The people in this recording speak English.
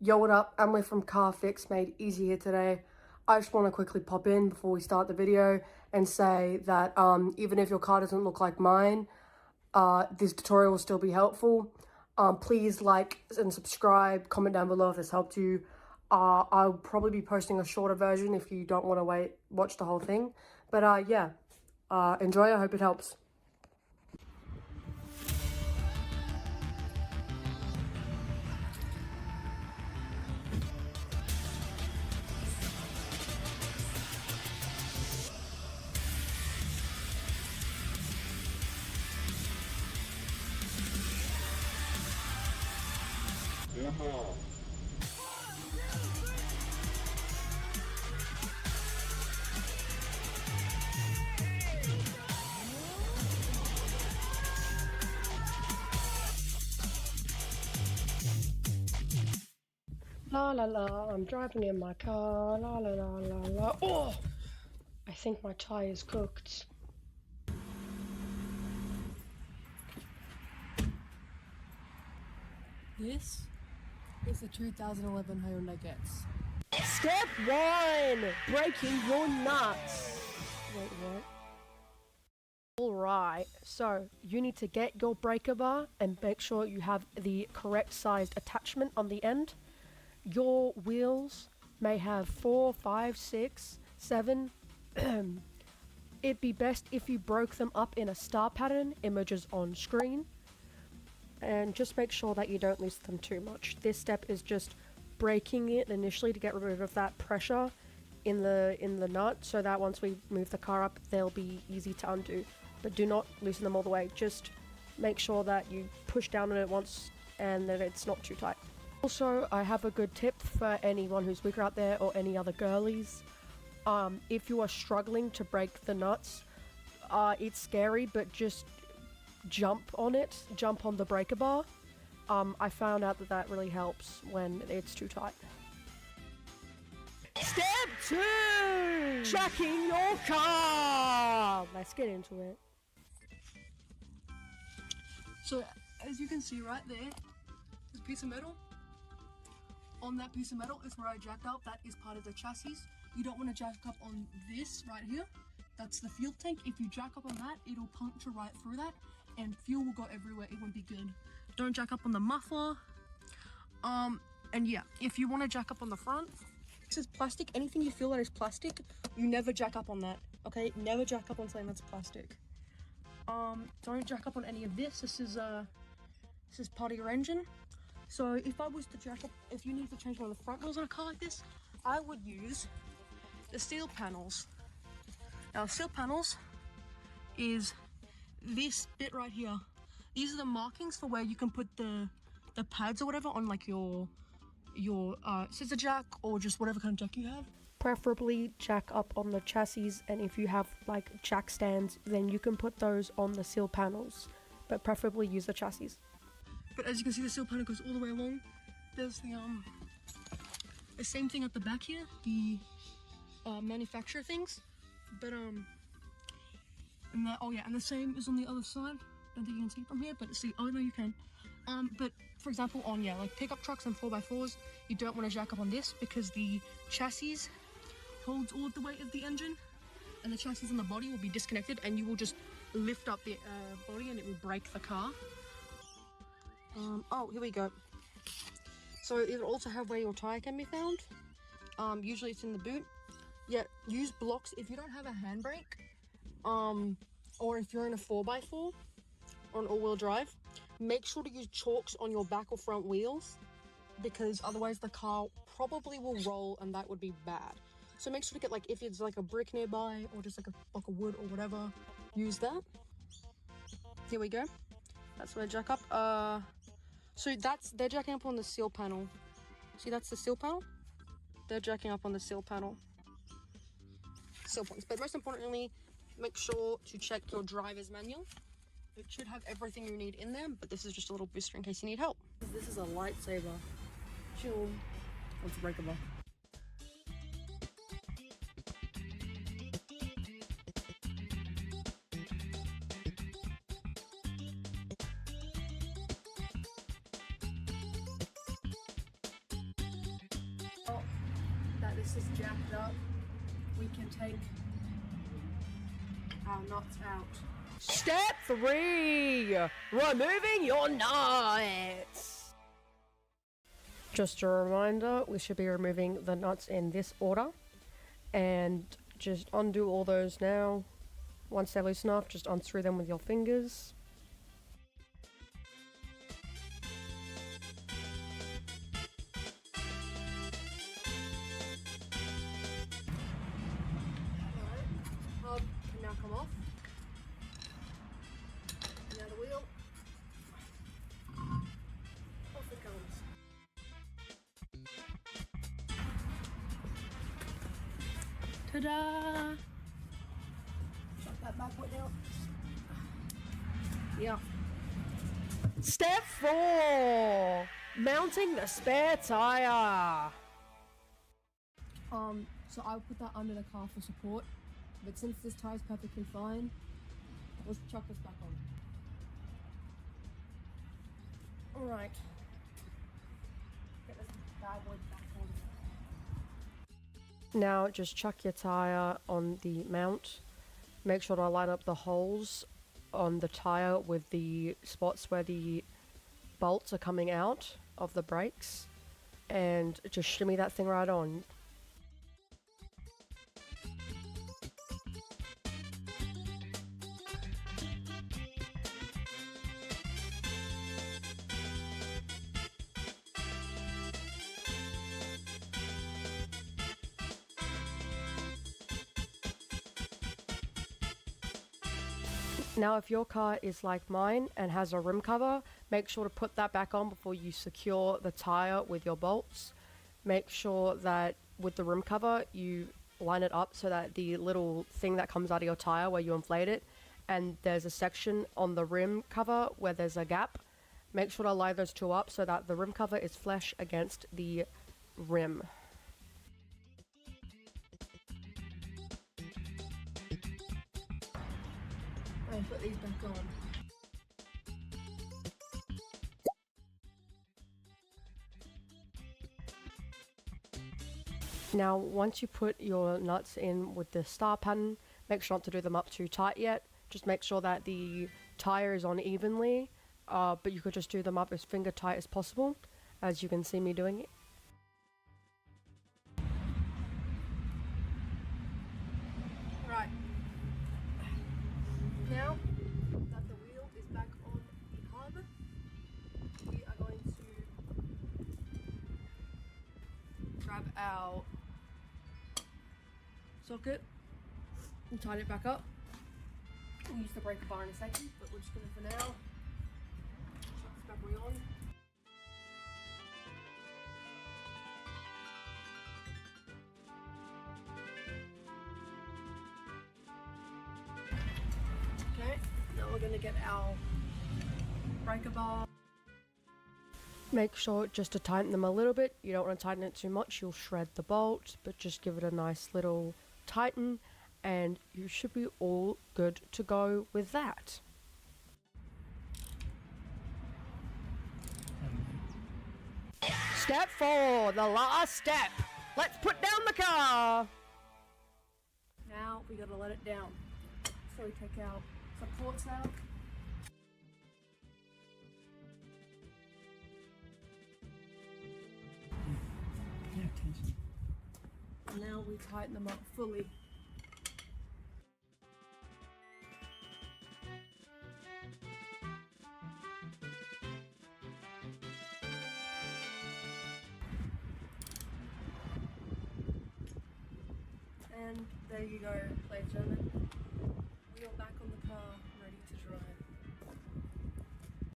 Yo, what up? Emily from Car Fix Made Easy here today. I just want to quickly pop in before we start the video and say that even if your car doesn't look like mine, this tutorial will still be helpful. Please like and subscribe, comment down below if this helped you. I'll probably be posting a shorter version if you don't want to watch the whole thing. But yeah, enjoy. I hope it helps. La la la, I'm driving in my car, la la la la la. Oh! I think my tire's cooked. This is the 2011 Hyundai Getz. Step 1! Breaking your nuts. Wait, what? Alright, so you need to get your breaker bar and make sure you have the correct sized attachment on the end. Your wheels may have 4, 5, 6, 7. It'd be best if you broke them up in a star pattern, images on screen. And just make sure that you don't loosen them too much. This step is just breaking it initially to get rid of that pressure in the nut, so that once we move the car up, they'll be easy to undo. But do not loosen them all the way. Just make sure that you push down on it once and that it's not too tight. Also, I have a good tip for anyone who's weaker out there or any other girlies. If you are struggling to break the nuts, it's scary, but just jump on it. Jump on the breaker bar. I found out that really helps when it's too tight. Step 2! Jacking your car! Let's get into it. So, as you can see right there, there's a piece of metal. On that piece of metal is where I jacked up. That is part of the chassis. You don't want to jack up on this right here. That's the fuel tank. If you jack up on that, it'll puncture right through that and fuel will go everywhere. It won't be good. Don't jack up on the muffler. And yeah, if you want to jack up on the front, this is plastic. Anything you feel that is plastic, you never jack up on that. Okay, never jack up on something that's plastic. Don't jack up on any of this. This is part of your engine. So if I was to jack up, if you need to change one of the front wheels on a car like this, I would use the steel panels. Now, steel panels is this bit right here. These are the markings for where you can put the pads or whatever on like your scissor jack or just whatever kind of jack you have. Preferably jack up on the chassis, and if you have like jack stands, then you can put those on the steel panels, but preferably use the chassis. But as you can see, the steel panel goes all the way along. There's the same thing at the back here, the manufacturer things. But and the same is on the other side. Don't think you can see from here, but see, oh no, you can. But for example, on like pickup trucks and 4x4s, you don't want to jack up on this because the chassis holds all of the weight of the engine, and the chassis and the body will be disconnected, and you will just lift up the body and it will break the car. Oh, here we go. So it'll also have where your tire can be found. Usually it's in the boot. Yeah, use blocks if you don't have a handbrake, or if you're in a 4x4 or an all-wheel drive. Make sure to use chalks on your back or front wheels, because otherwise the car probably will roll and that would be bad. So make sure to get, like, if it's like a brick nearby or just like a block of wood or whatever, use that. Here we go. That's where I jack up. So they're jacking up on the seal panel. See, that's the seal panel. They're jacking up on the seal panel. Seal points. But most importantly, make sure to check your driver's manual. It should have everything you need in there, but this is just a little booster in case you need help. This is a lightsaber. Chill. Let's break a bar. that this is jacked up, we can take our nuts out. Step 3, removing your nuts. Just a reminder, we should be removing the nuts in this order, and just undo all those now. Once they're loose enough, just unscrew them with your fingers. Hub can now come off. Now the wheel. Off it comes. Ta-da! Shut that back foot down. Yeah. Step 4, mounting the spare tire. So I'll put that under the car for support, but since this tire is perfectly fine, let's chuck this back on. Alright. Get this bad boy back on. Now just chuck your tire on the mount. Make sure to line up the holes on the tire with the spots where the bolts are coming out of the brakes, and just shimmy that thing right on. Now if your car is like mine and has a rim cover, make sure to put that back on before you secure the tire with your bolts. Make sure that with the rim cover you line it up so that the little thing that comes out of your tire where you inflate it, and there's a section on the rim cover where there's a gap. Make sure to line those two up so that the rim cover is flush against the rim. And put these back on. Now once you put your nuts in with the star pattern, make sure not to do them up too tight yet. Just make sure that the tire is on evenly, but you could just do them up as finger tight as possible, as you can see me doing it. Right. Now that the wheel is back on the hub, we are going to grab our socket and tighten it back up. We'll use the breaker bar in a second, but we're just going to, for now, shut this bad boy on. Okay, now we're going to get our breaker bar. Make sure just to tighten them a little bit. You don't want to tighten it too much, you'll shred the bolt, but just give it a nice little tighten and you should be all good to go with that. Step 4, the last step. Let's put down the car. Now we gotta let it down. So we take our supports out. Yeah, tension. And now we tighten them up fully. And there you go, ladies and gentlemen. We are back on the car, ready to drive.